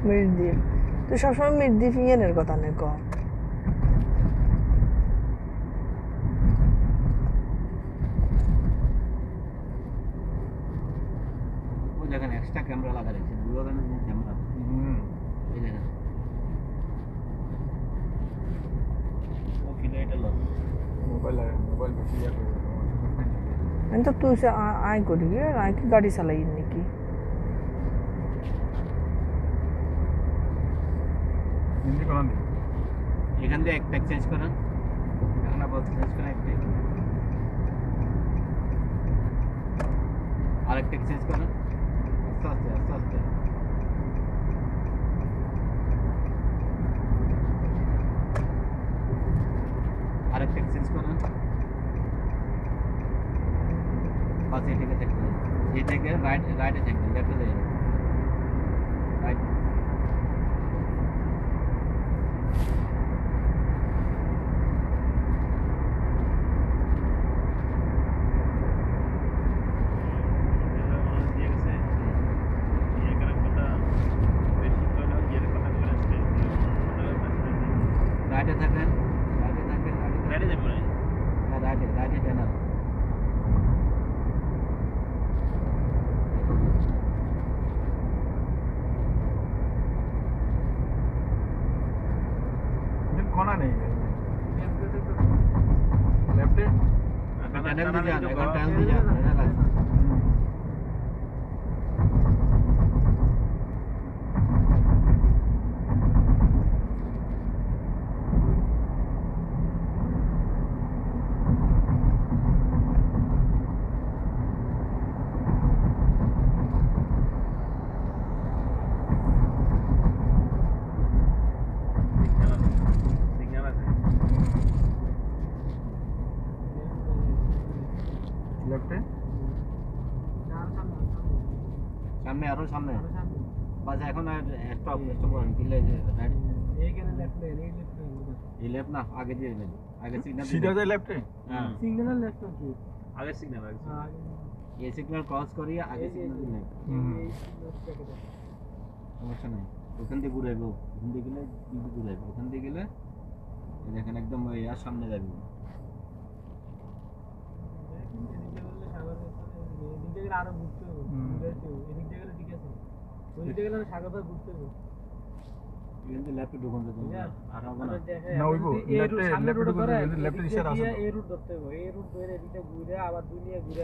মির্দ্বীপ তুই সবসময় মির্দ্বীপ ইয়েনের কথা নে ক वो देखেন এক্সট্রা ক্যামেরা লাগা রয়েছে দুটো গানের ক্যামেরা এই দেখেন वो किलेट लो मोबाइल बेশি ইয়া করে আমি তো তুই আয় করি আয় কি গাড়ি চালাই নাকি হিন্দি কোন দিন এখান দিয়ে একটা চেঞ্জ করেন এখন আবার চেঞ্জ করেন একটা আরেকটা চেঞ্জ করেন আস্তে আস্তে আস্তে আস্তে আরেকটা চেঞ্জ করেন বাস এটাকে চেক করেন এটাকে রাইটে চেক করেন লেফটে যাবেন রাইট রাইটে থাকেন রাইটে যাবেন হ্যাঁ রাইটে টানা কোনা নেই লেফটে টানেল দিয়ে যান এখন টানেল দিয়ে যান টানেল আছে লেফটে সামনে আরো সামনে বাস এখন স্টপ করেন কিলে রাইট এইখানে লেফট লেন এই লেফট লেন এই লেফট না আগে দিয়ে দেবেন আগে সিগন্যাল সিধা যায় লেফটে হ্যাঁ সিগন্যাল লেফট কি আগে সিগন্যাল আগে আগে এই সিগন্যাল ক্রস করিয়ে আগে সিগন্যাল দিলেন এই সিগন্যাল সমস্যা নাই ওখান দিয়ে ঘুরাইবো ওখান দিয়ে গেলে কিন্তু ঘুরাইবো ওখান দিয়ে গেলে এই দেখেন একদম ওই আর সামনে যাবে এদিকে গেলে আরো ঘুরতে হবে এদিকে গেলে ঠিক আছে ওইদিকে গেলে সাগর পার ঘুরতে হবে এখান থেকে লেফটে ঢুকুন তো আর হবে না না ওইবো লেফটে লেফটে লেফটে দিশা আছে এই রুট ধরতে হবে এই রুট ধরে এদিকে ঘুরে আবার দুনিয়া ঘুরে